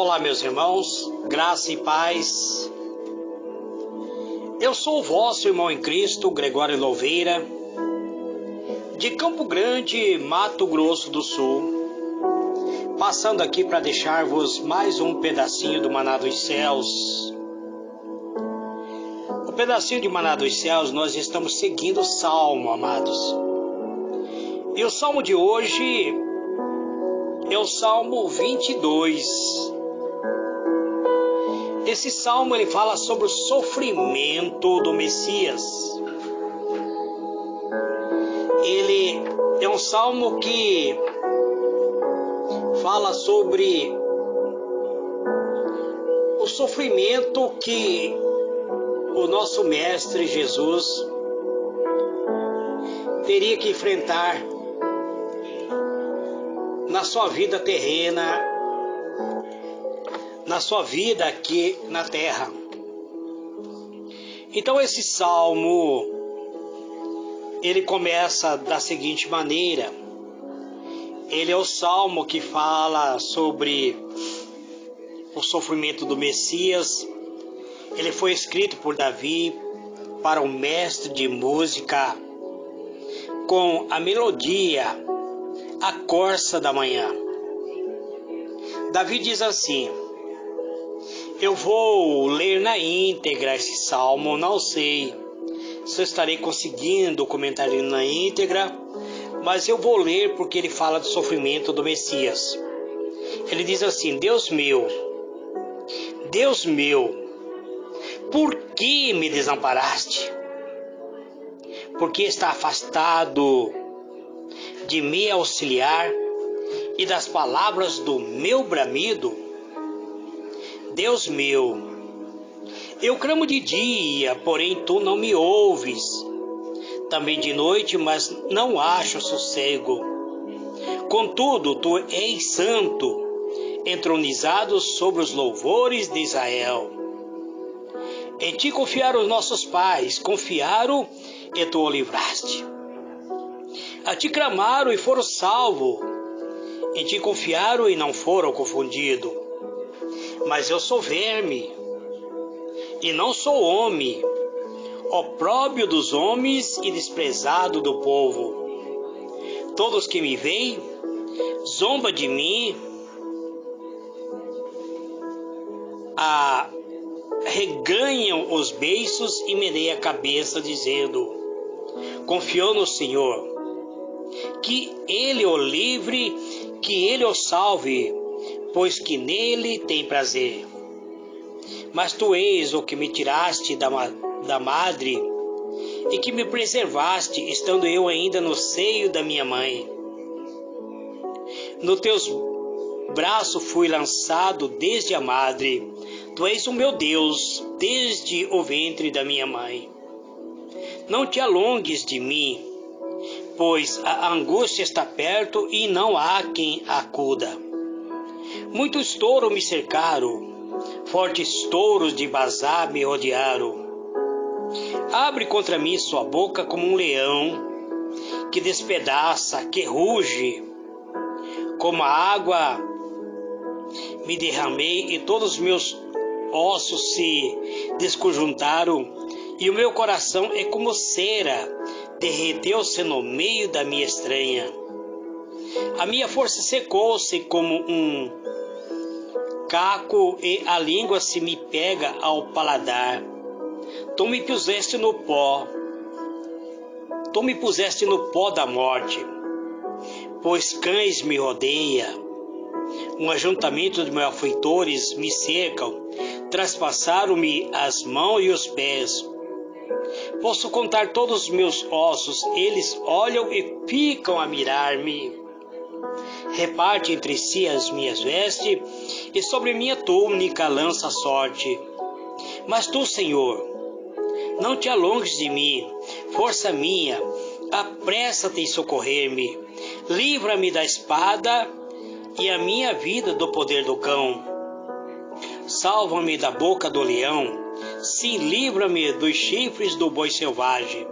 Olá, meus irmãos, graça e paz. Eu sou o vosso irmão em Cristo, Gregório Louveira, de Campo Grande, Mato Grosso do Sul, passando aqui para deixar-vos mais um pedacinho do Maná dos Céus. O pedacinho de Maná dos Céus, nós estamos seguindo o Salmo, amados. E o Salmo de hoje é o Salmo 22. Esse Salmo ele fala sobre o sofrimento do Messias. Ele é um Salmo que fala sobre o sofrimento que o nosso Mestre Jesus teria que enfrentar na sua vida terrena, na sua vida aqui na terra. Então esse salmo, ele começa da seguinte maneira. Ele é o salmo que fala sobre o sofrimento do Messias. Ele foi escrito por Davi para o mestre de música com a melodia A Corça da Manhã. Davi diz assim: eu vou ler na íntegra esse salmo, não sei se eu estarei conseguindo comentar ele na íntegra, mas eu vou ler porque ele fala do sofrimento do Messias. Ele diz assim: Deus meu, por que me desamparaste? Por que está afastado de me auxiliar e das palavras do meu bramido? Deus meu, eu clamo de dia, porém tu não me ouves. Também de noite, mas não acho sossego. Contudo, tu és santo, entronizado sobre os louvores de Israel. Em ti confiaram os nossos pais, confiaram e tu o livraste. A ti clamaram e foram salvos. Em ti confiaram e não foram confundidos. Mas eu sou verme, e não sou homem, opróbrio dos homens e desprezado do povo. Todos que me veem, zombam de mim, reganham os beiços e meneiam a cabeça, dizendo: confiou no Senhor, que Ele o livre, que Ele o salve, pois que nele tem prazer. Mas tu és o que me tiraste da madre e que me preservaste, estando eu ainda no seio da minha mãe. No teus braços fui lançado desde a madre. Tu és o meu Deus, desde o ventre da minha mãe. Não te alongues de mim, pois a angústia está perto e não há quem acuda. Muitos touros me cercaram, fortes touros de Bazá me rodearam. Abre contra mim sua boca como um leão, que despedaça, que ruge. Como a água me derramei e todos os meus ossos se desconjuntaram, e o meu coração é como cera, derreteu-se no meio da minha estranha. A minha força secou-se como um caco e a língua se me pega ao paladar. Tu me puseste no pó da morte, pois cães me rodeiam. Um ajuntamento de malfeitores me cercam, traspassaram-me as mãos e os pés. Posso contar todos os meus ossos, eles olham e ficam a mirar-me. Reparte entre si as minhas vestes, e sobre minha túnica lança a sorte. Mas tu, Senhor, não te alongues de mim, força minha, apressa-te em socorrer-me. Livra-me da espada e a minha vida do poder do cão. Salva-me da boca do leão, sim, livra-me dos chifres do boi selvagem.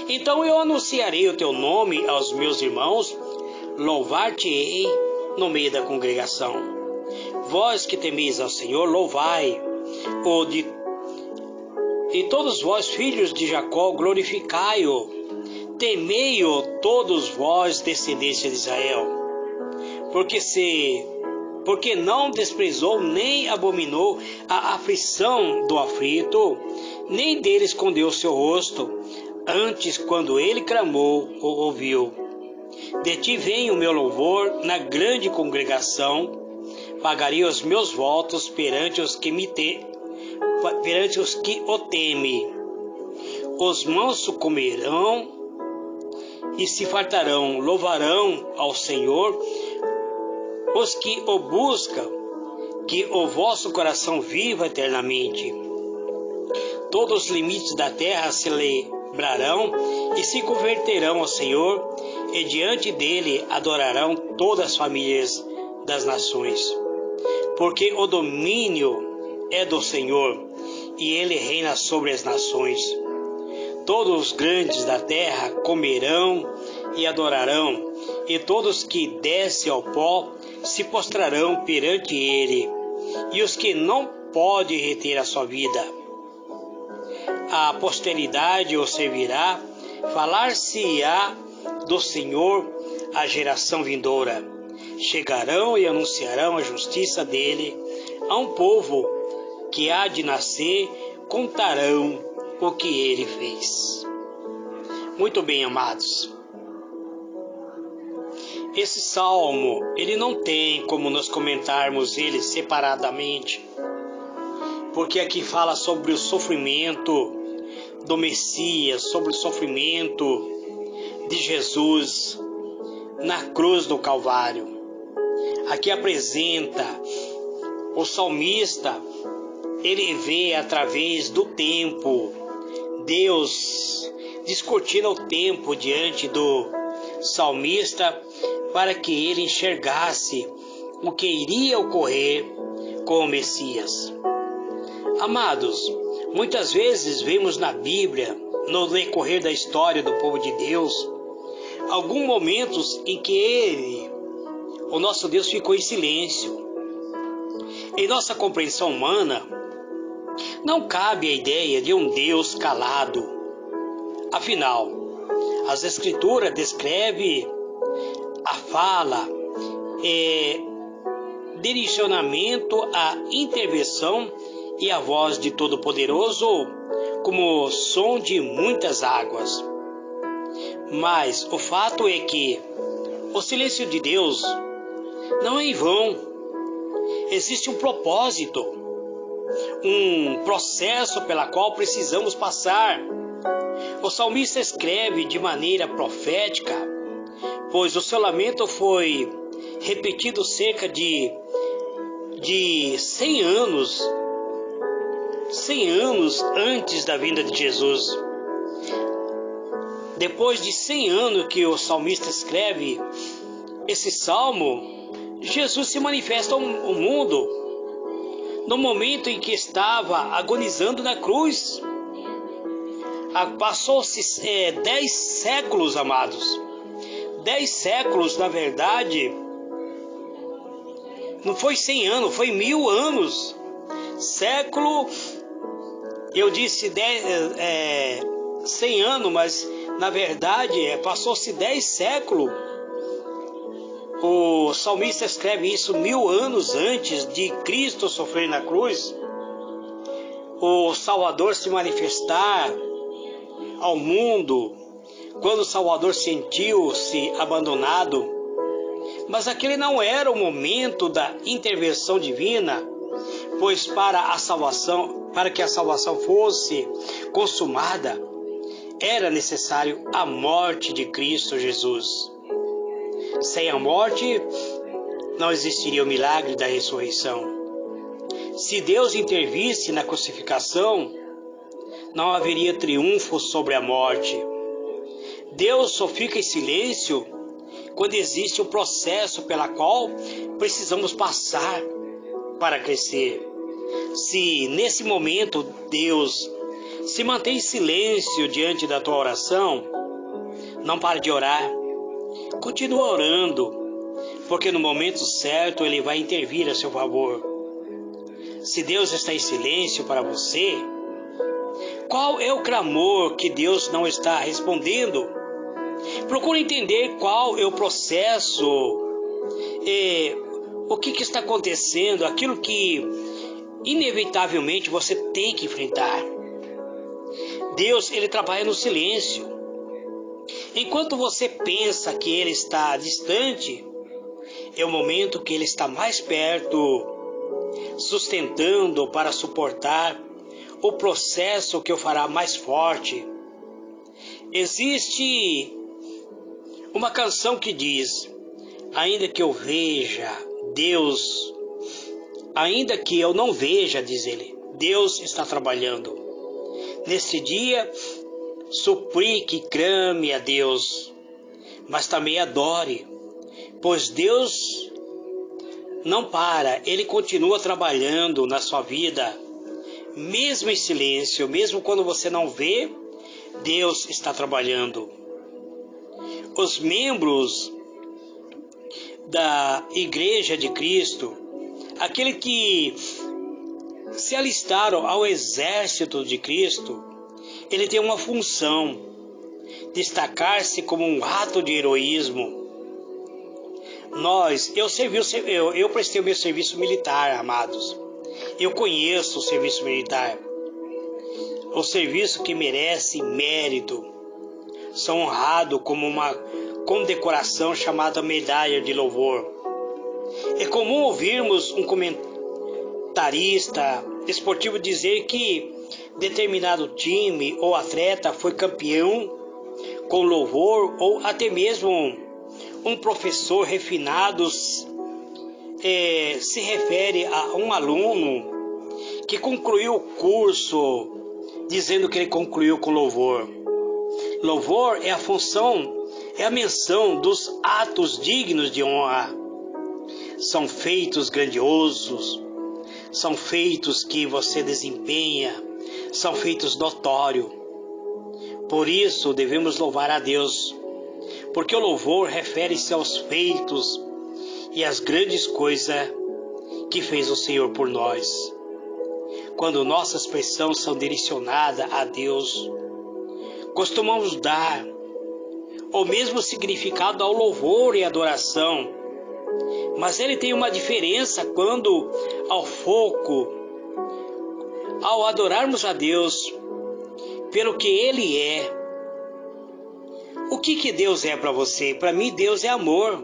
Então eu anunciarei o teu nome aos meus irmãos, louvar-te-ei no meio da congregação. Vós que temeis ao Senhor, louvai-o, e todos vós, filhos de Jacó, glorificai-o. Temei-o todos vós, descendência de Israel. Porque não desprezou nem abominou a aflição do aflito, nem dele escondeu o seu rosto. Antes, quando ele clamou, o ouviu. De ti vem o meu louvor na grande congregação. Pagarei os meus votos perante os que o temem. Os mansos comerão e se fartarão, louvarão ao Senhor os que o buscam, que o vosso coração viva eternamente. Todos os limites da terra celebrarão e se converterão ao Senhor, e diante dele adorarão todas as famílias das nações. Porque o domínio é do Senhor, e ele reina sobre as nações. Todos os grandes da terra comerão e adorarão, e todos que descem ao pó se prostrarão perante ele, e os que não podem reter a sua vida. A posteridade o servirá, falar-se-á do Senhor a geração vindoura. Chegarão e anunciarão a justiça dele a um povo que há de nascer, contarão o que ele fez. Muito bem, amados. Esse salmo, ele não tem como nós comentarmos ele separadamente, porque aqui fala sobre o sofrimento do Messias, sobre o sofrimento de Jesus na cruz do Calvário. Aqui apresenta o salmista, ele vê através do tempo, Deus descortina o tempo diante do salmista para que ele enxergasse o que iria ocorrer com o Messias. Amados, muitas vezes vemos na Bíblia, no decorrer da história do povo de Deus, alguns momentos em que o nosso Deus ficou em silêncio. Em nossa compreensão humana, não cabe a ideia de um Deus calado. Afinal, as Escrituras descrevem a fala, direcionamento, a intervenção e a voz de Todo-Poderoso como o som de muitas águas. Mas o fato é que o silêncio de Deus não é em vão. Existe um propósito, um processo pela qual precisamos passar. O salmista escreve de maneira profética, pois o seu lamento foi repetido cerca de 100 anos antes da vinda de Jesus. Depois de 100 anos que o salmista escreve esse salmo, Jesus se manifesta ao mundo no momento em que estava agonizando na cruz. Passou-se 10 séculos, amados. 10 séculos, na verdade, não foi 100 anos, foi 1000 anos. Século, eu disse 100 anos, mas na verdade passou-se 10 séculos. O salmista escreve isso 1000 anos antes de Cristo sofrer na cruz, o Salvador se manifestar ao mundo, quando o Salvador sentiu-se abandonado. Mas aquele não era o momento da intervenção divina, pois para que a salvação fosse consumada, era necessário a morte de Cristo Jesus. Sem a morte, não existiria o milagre da ressurreição. Se Deus intervisse na crucificação, não haveria triunfo sobre a morte. Deus só fica em silêncio quando existe um processo pela qual precisamos passar para crescer. Se nesse momento Deus se mantém em silêncio diante da tua oração, não pare de orar. Continua orando, porque no momento certo Ele vai intervir a seu favor. Se Deus está em silêncio para você, qual é o clamor que Deus não está respondendo? Procure entender qual é o processo, o que está acontecendo, aquilo que inevitavelmente você tem que enfrentar. Deus, Ele trabalha no silêncio. Enquanto você pensa que Ele está distante, é o momento que Ele está mais perto, sustentando para suportar o processo que o fará mais forte. Existe uma canção que diz: ainda que eu veja Deus, ainda que eu não veja, diz ele, Deus está trabalhando. Neste dia, suplique e clame a Deus, mas também adore, pois Deus não para, Ele continua trabalhando na sua vida, mesmo em silêncio, mesmo quando você não vê, Deus está trabalhando. Os membros da Igreja de Cristo, aqueles que se alistaram ao exército de Cristo, ele tem uma função: destacar-se como um ato de heroísmo. Eu prestei o meu serviço militar, amados. Eu conheço o serviço militar. O serviço que merece mérito. São honrados como uma condecoração chamada Medalha de Louvor. É comum ouvirmos um comentarista esportivo dizer que determinado time ou atleta foi campeão com louvor, ou até mesmo um professor refinado se refere a um aluno que concluiu o curso dizendo que ele concluiu com louvor. Louvor é a função, é a menção dos atos dignos de honra. São feitos grandiosos, são feitos que você desempenha, são feitos notórios. Por isso devemos louvar a Deus, porque o louvor refere-se aos feitos e às grandes coisas que fez o Senhor por nós. Quando nossas expressões são direcionadas a Deus, costumamos dar o mesmo significado ao louvor e adoração, mas ele tem uma diferença quando ao adorarmos a Deus pelo que Ele é. O que Deus é para você? Para mim, Deus é amor.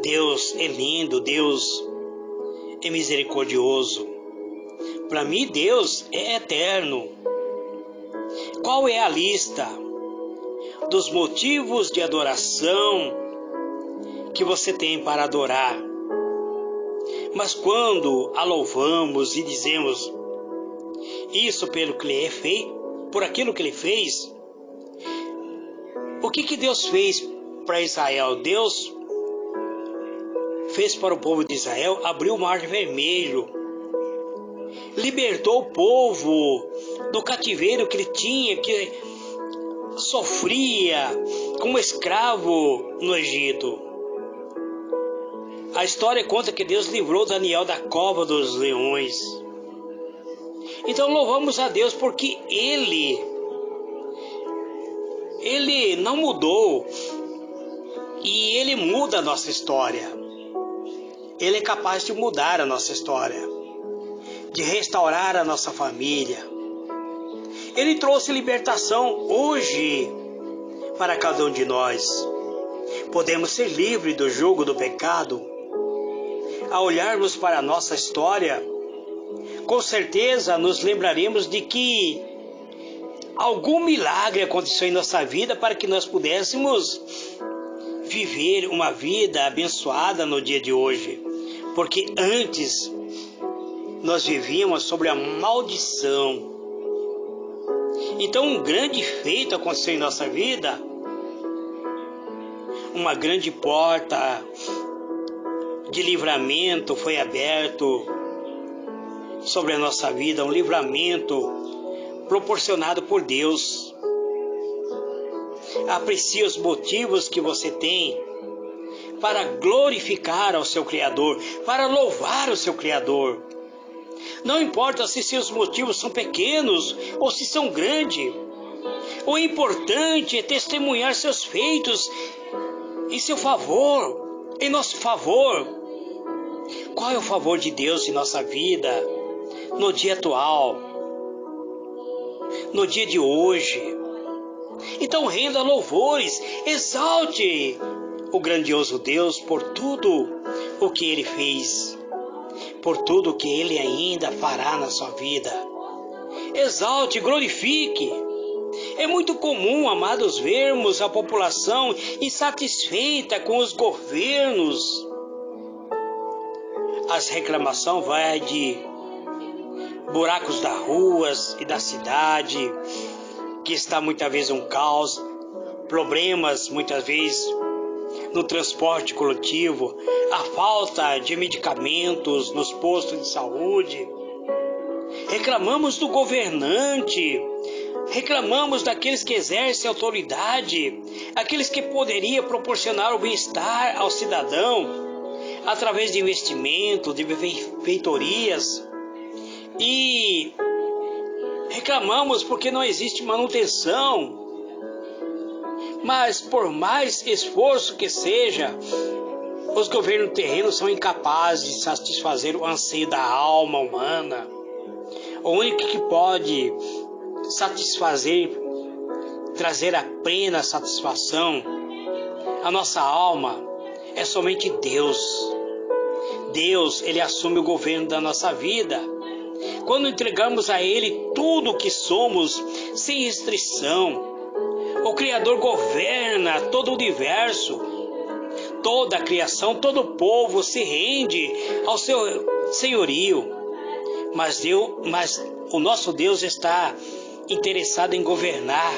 Deus é lindo, Deus é misericordioso. Para mim, Deus é eterno. Qual é a lista dos motivos de adoração que você tem para adorar? Mas quando a louvamos e dizemos isso pelo que ele é feito, por aquilo que ele fez, o que Deus fez para Israel? Deus fez para o povo de Israel, abriu o mar vermelho, libertou o povo do cativeiro que ele tinha, que sofria como escravo no Egito. A história conta que Deus livrou Daniel da cova dos leões. Então louvamos a Deus porque Ele não mudou e Ele muda a nossa história. Ele é capaz de mudar a nossa história, de restaurar a nossa família. Ele trouxe libertação hoje para cada um de nós. Podemos ser livres do jugo do pecado. Ao olharmos para a nossa história, com certeza nos lembraremos de que algum milagre aconteceu em nossa vida para que nós pudéssemos viver uma vida abençoada no dia de hoje. Porque antes nós vivíamos sobre a maldição. Então um grande feito aconteceu em nossa vida. Uma grande porta de livramento foi aberto sobre a nossa vida, um livramento proporcionado por Deus. Aprecie os motivos que você tem para glorificar ao seu Criador, para louvar o seu Criador. Não importa se seus motivos são pequenos ou se são grandes. O importante é testemunhar seus feitos em seu favor, em nosso favor. Qual é o favor de Deus em nossa vida, no dia atual, no dia de hoje? Então renda louvores, exalte o grandioso Deus por tudo o que Ele fez, por tudo o que Ele ainda fará na sua vida. Exalte, glorifique. É muito comum, amados, vermos a população insatisfeita com os governos. As reclamações vão de buracos das ruas e da cidade, que está muitas vezes um caos, problemas muitas vezes no transporte coletivo, a falta de medicamentos nos postos de saúde. Reclamamos do governante, reclamamos daqueles que exercem autoridade, aqueles que poderiam proporcionar o bem-estar ao cidadão através de investimento, de benfeitorias, e reclamamos porque não existe manutenção. Mas por mais esforço que seja, os governos terrenos são incapazes de satisfazer o anseio da alma humana. O único que pode satisfazer, trazer a plena satisfação à nossa alma é somente Deus. Deus, Ele assume o governo da nossa vida. Quando entregamos a Ele tudo o que somos, sem restrição, o Criador governa todo o universo, toda a criação, todo o povo se rende ao seu senhorio. Mas o nosso Deus está interessado em governar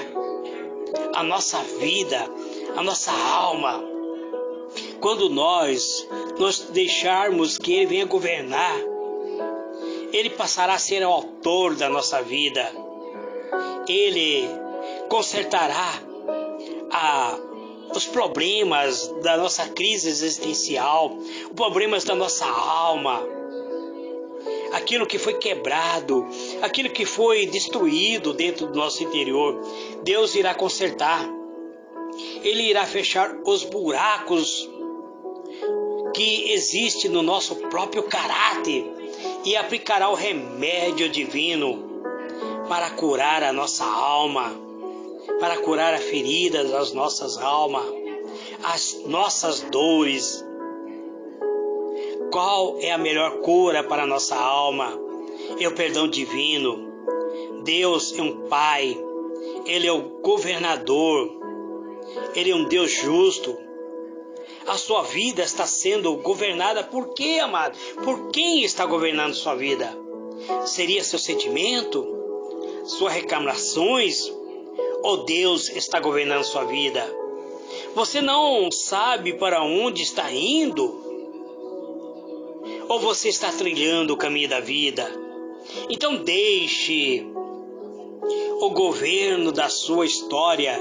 a nossa vida, a nossa alma. Quando nós deixarmos que Ele venha governar, Ele passará a ser o autor da nossa vida. Ele consertará os problemas da nossa crise existencial, os problemas da nossa alma, aquilo que foi quebrado, aquilo que foi destruído dentro do nosso interior. Deus irá consertar. Ele irá fechar os buracos que existem no nosso próprio caráter e aplicará o remédio divino para curar a nossa alma, para curar a ferida das nossas almas, as nossas dores. Qual é a melhor cura para a nossa alma? É o perdão divino. Deus é um Pai, Ele é o governador, Ele é um Deus justo. A sua vida está sendo governada por quê, amado? Por quem está governando sua vida? Seria seu sentimento? Suas reclamações? Ou Deus está governando sua vida? Você não sabe para onde está indo? Ou você está trilhando o caminho da vida? Então deixe o governo da sua história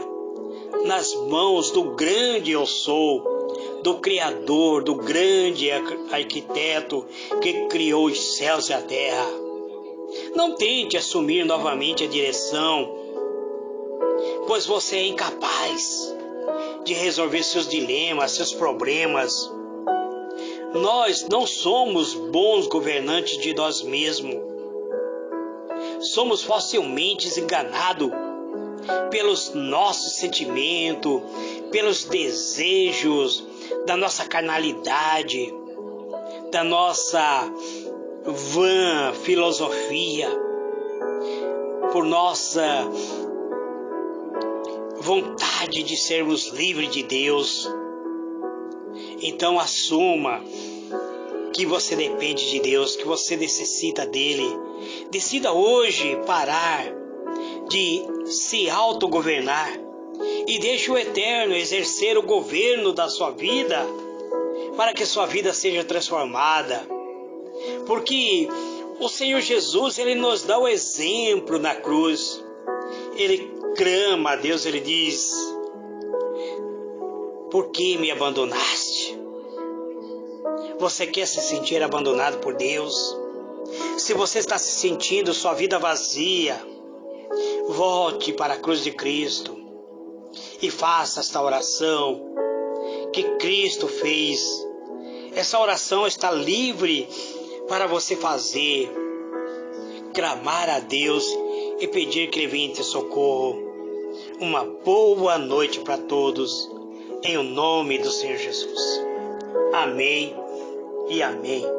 nas mãos do grande eu sou, do Criador, do grande arquiteto que criou os céus e a terra. Não tente assumir novamente a direção, pois você é incapaz de resolver seus dilemas, seus problemas. Nós não somos bons governantes de nós mesmos. Somos facilmente enganados pelos nossos sentimentos, pelos desejos da nossa carnalidade, da nossa vã filosofia, por nossa vontade de sermos livres de Deus. Então assuma que você depende de Deus, que você necessita dele. Decida hoje parar de se autogovernar e deixe o Eterno exercer o governo da sua vida, para que sua vida seja transformada. Porque o Senhor Jesus, Ele nos dá o exemplo na cruz. Ele clama a Deus, Ele diz: por que me abandonaste? Você quer se sentir abandonado por Deus? Se você está se sentindo sua vida vazia, volte para a cruz de Cristo e faça esta oração que Cristo fez. Essa oração está livre para você fazer, clamar a Deus e pedir que Ele venha em teu socorro. Uma boa noite para todos, em o nome do Senhor Jesus. Amém e amém.